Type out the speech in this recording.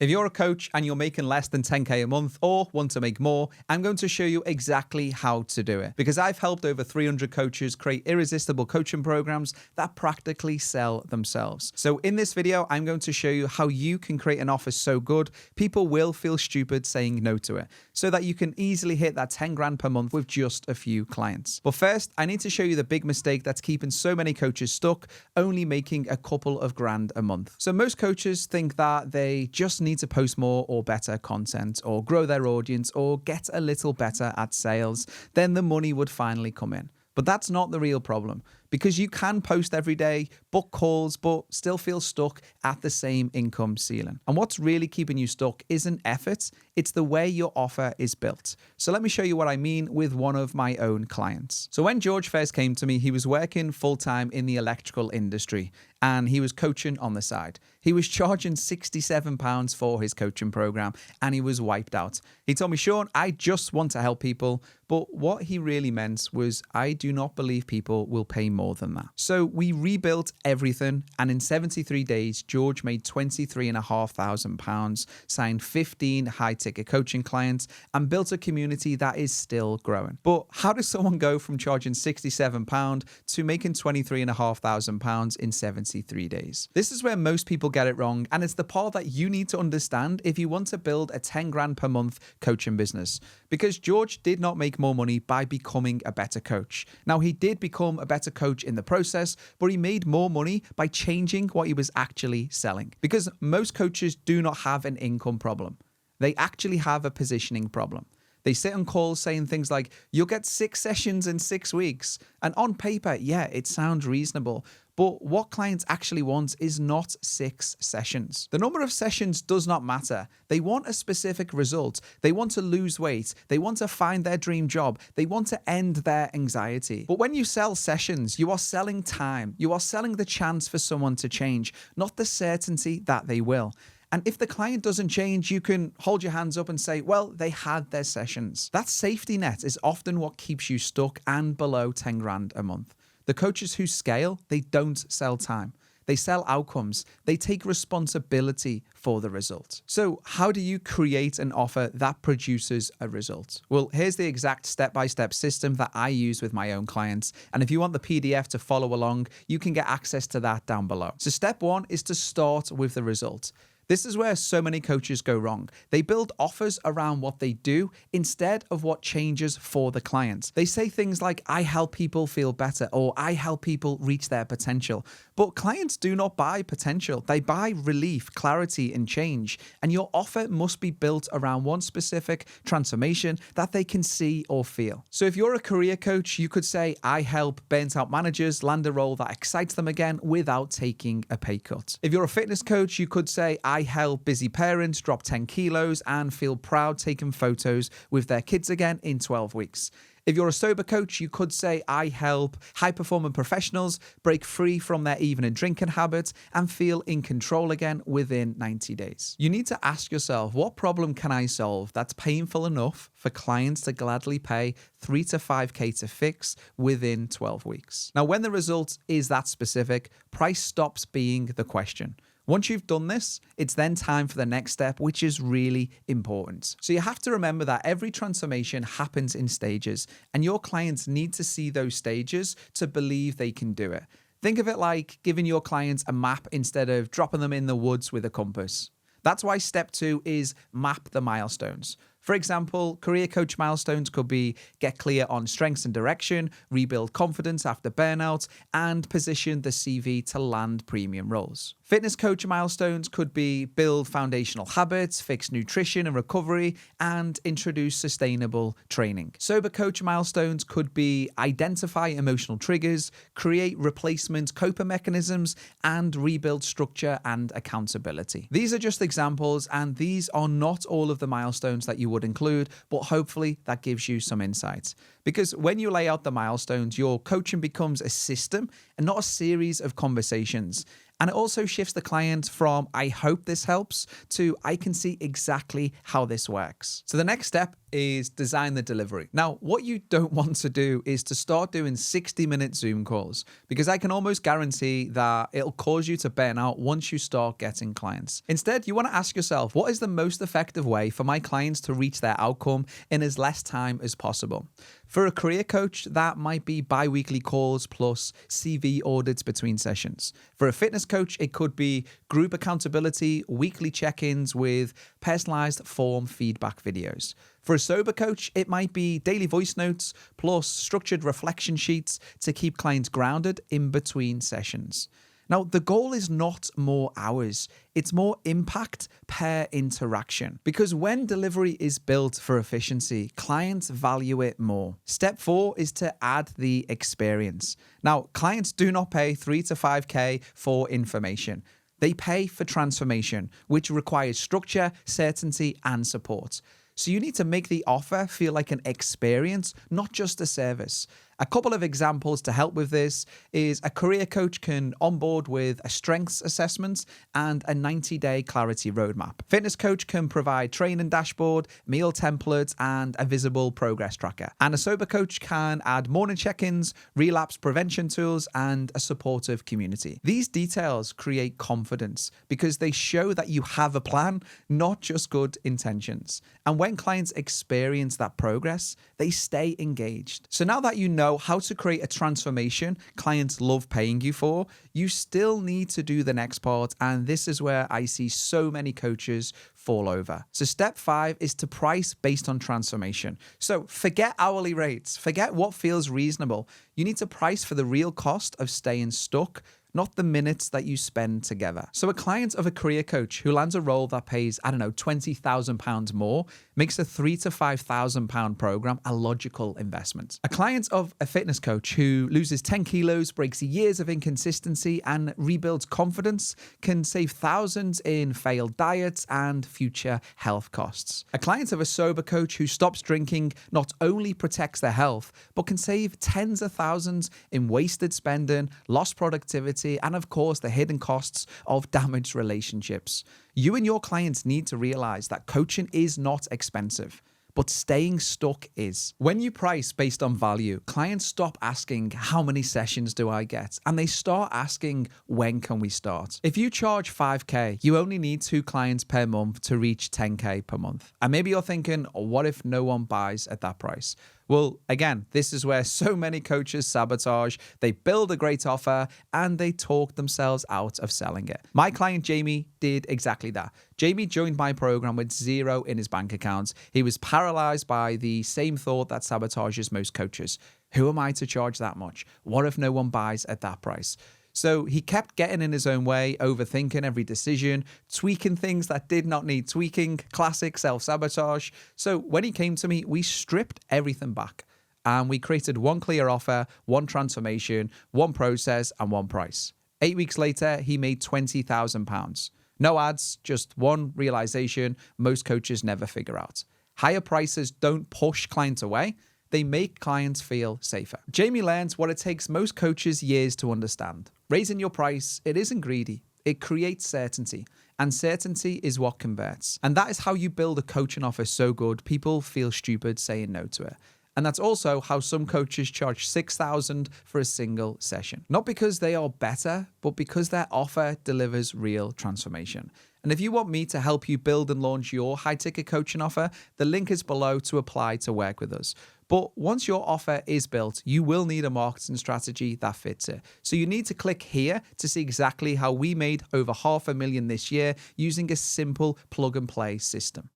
If you're a coach and you're making less than 10K a month or want to make more, I'm going to show you exactly how to do it because I've helped over 300 coaches create irresistible coaching programs that practically sell themselves. So in this video, I'm going to show you how you can create an offer so good, people will feel stupid saying no to it so that you can easily hit that 10 grand per month with just a few clients. But first, I need to show you the big mistake that's keeping so many coaches stuck, only making a couple of grand a month. So most coaches think that they just need to post more or better content or grow their audience or get a little better at sales, then the money would finally come in. But that's not the real problem because you can post every day, book calls, but still feel stuck at the same income ceiling. And what's really keeping you stuck isn't effort, it's the way your offer is built. So let me show you what I mean with one of my own clients. So when George first came to me, he was working full-time in the electrical industry and he was coaching on the side. He was charging £67 for his coaching program and he was wiped out. He told me, Sean, I just want to help people. But what he really meant was, I do not believe people will pay more than that. So we rebuilt everything. And in 73 days, George made £23,500, signed 15 high-ticket coaching clients, and built a community that is still growing. But how does someone go from charging £67 to making £23,500 in 73 days? This is where most people get it wrong. And it's the part that you need to understand if you want to build a 10 grand per month coaching business. Because George did not make more money by becoming a better coach. Now, he did become a better coach in the process, but he made more money by changing what he was actually selling. Because most coaches do not have an income problem. They actually have a positioning problem. They sit on calls saying things like, you'll get 6 sessions in 6 weeks. And on paper, yeah, it sounds reasonable. But what clients actually want is not 6 sessions. The number of sessions does not matter. They want a specific result. They want to lose weight. They want to find their dream job. They want to end their anxiety. But when you sell sessions, you are selling time. You are selling the chance for someone to change, not the certainty that they will. And if the client doesn't change, you can hold your hands up and say, well, they had their sessions. That safety net is often what keeps you stuck and below 10 grand a month. The coaches who scale, they don't sell time. They sell outcomes. They take responsibility for the result. So how do you create an offer that produces a result? Well, here's the exact step-by-step system that I use with my own clients. And if you want the PDF to follow along, you can get access to that down below. So step 1 is to start with the result. This is where so many coaches go wrong. They build offers around what they do instead of what changes for the client. They say things like, I help people feel better, or I help people reach their potential. But clients do not buy potential. They buy relief, clarity, and change. And your offer must be built around one specific transformation that they can see or feel. So if you're a career coach, you could say, I help burnt out managers land a role that excites them again without taking a pay cut. If you're a fitness coach, you could say, I help busy parents drop 10 kilos and feel proud taking photos with their kids again in 12 weeks. If you're a sober coach, you could say, I help high-performing professionals break free from their evening drinking habits and feel in control again within 90 days. You need to ask yourself, what problem can I solve that's painful enough for clients to gladly pay 3 to 5K to fix within 12 weeks? Now, when the result is that specific, price stops being the question. Once you've done this, it's then time for the next step, which is really important. So you have to remember that every transformation happens in stages, and your clients need to see those stages to believe they can do it. Think of it like giving your clients a map instead of dropping them in the woods with a compass. That's why step 2 is map the milestones. For example, career coach milestones could be get clear on strengths and direction, rebuild confidence after burnout, and position the CV to land premium roles. Fitness coach milestones could be build foundational habits, fix nutrition and recovery, and introduce sustainable training. Sober coach milestones could be identify emotional triggers, create replacement coping mechanisms, and rebuild structure and accountability. These are just examples, and these are not all of the milestones that you would include, but hopefully that gives you some insights. Because when you lay out the milestones, your coaching becomes a system and not a series of conversations. And it also shifts the client from, I hope this helps, to I can see exactly how this works. So the next step is design the delivery. Now, what you don't want to do is to start doing 60-minute Zoom calls, because I can almost guarantee that it'll cause you to burn out once you start getting clients. Instead, you want to ask yourself, what is the most effective way for my clients to reach their outcome in as less time as possible? For a career coach, that might be bi-weekly calls plus CV audits between sessions. For a fitness coach, it could be group accountability, weekly check-ins with personalized form feedback videos. For a sober coach, it might be daily voice notes plus structured reflection sheets to keep clients grounded in between sessions. Now, the goal is not more hours, it's more impact per interaction. Because when delivery is built for efficiency, clients value it more. Step 4 is to add the experience. Now, clients do not pay 3 to 5K for information. They pay for transformation, which requires structure, certainty, and support. So you need to make the offer feel like an experience, not just a service. A couple of examples to help with this is a career coach can onboard with a strengths assessment and a 90-day clarity roadmap. Fitness coach can provide training dashboard, meal templates, and a visible progress tracker. And a sober coach can add morning check-ins, relapse prevention tools, and a supportive community. These details create confidence because they show that you have a plan, not just good intentions. And when clients experience that progress, they stay engaged. So now that you know how to create a transformation clients love paying you for, you still need to do the next part, and this is where I see so many coaches fall over. So step 5 is to price based on transformation. So forget hourly rates, forget what feels reasonable. You need to price for the real cost of staying stuck, not the minutes that you spend together. So a client of a career coach who lands a role that pays, £20,000 more, makes a £3,000 to £5,000 program a logical investment. A client of a fitness coach who loses 10 kilos, breaks years of inconsistency, and rebuilds confidence can save thousands in failed diets and future health costs. A client of a sober coach who stops drinking not only protects their health, but can save tens of thousands in wasted spending, lost productivity, and of course the hidden costs of damaged relationships. You and your clients need to realize that coaching is not expensive, but staying stuck is. When you price based on value, clients stop asking, how many sessions do I get? And they start asking, when can we start? If you charge 5K, you only need 2 clients per month to reach 10K per month. And maybe you're thinking, what if no one buys at that price? Well, again, this is where so many coaches sabotage. They build a great offer and they talk themselves out of selling it. My client, Jamie, did exactly that. Jamie joined my program with zero in his bank account. He was paralyzed by the same thought that sabotages most coaches. Who am I to charge that much? What if no one buys at that price? So he kept getting in his own way, overthinking every decision, tweaking things that did not need tweaking, classic self-sabotage. So when he came to me, we stripped everything back and we created one clear offer, one transformation, one process, and one price. 8 weeks later, he made £20,000. No ads, just one realization most coaches never figure out. Higher prices don't push clients away. They make clients feel safer. Jamie learns what it takes most coaches years to understand. Raising your price, it isn't greedy. It creates certainty. And certainty is what converts. And that is how you build a coaching offer so good, people feel stupid saying no to it. And that's also how some coaches charge $6,000 for a single session. Not because they are better, but because their offer delivers real transformation. And if you want me to help you build and launch your high-ticket coaching offer, the link is below to apply to work with us. But once your offer is built, you will need a marketing strategy that fits it. So you need to click here to see exactly how we made over $500,000 this year using a simple plug-and-play system.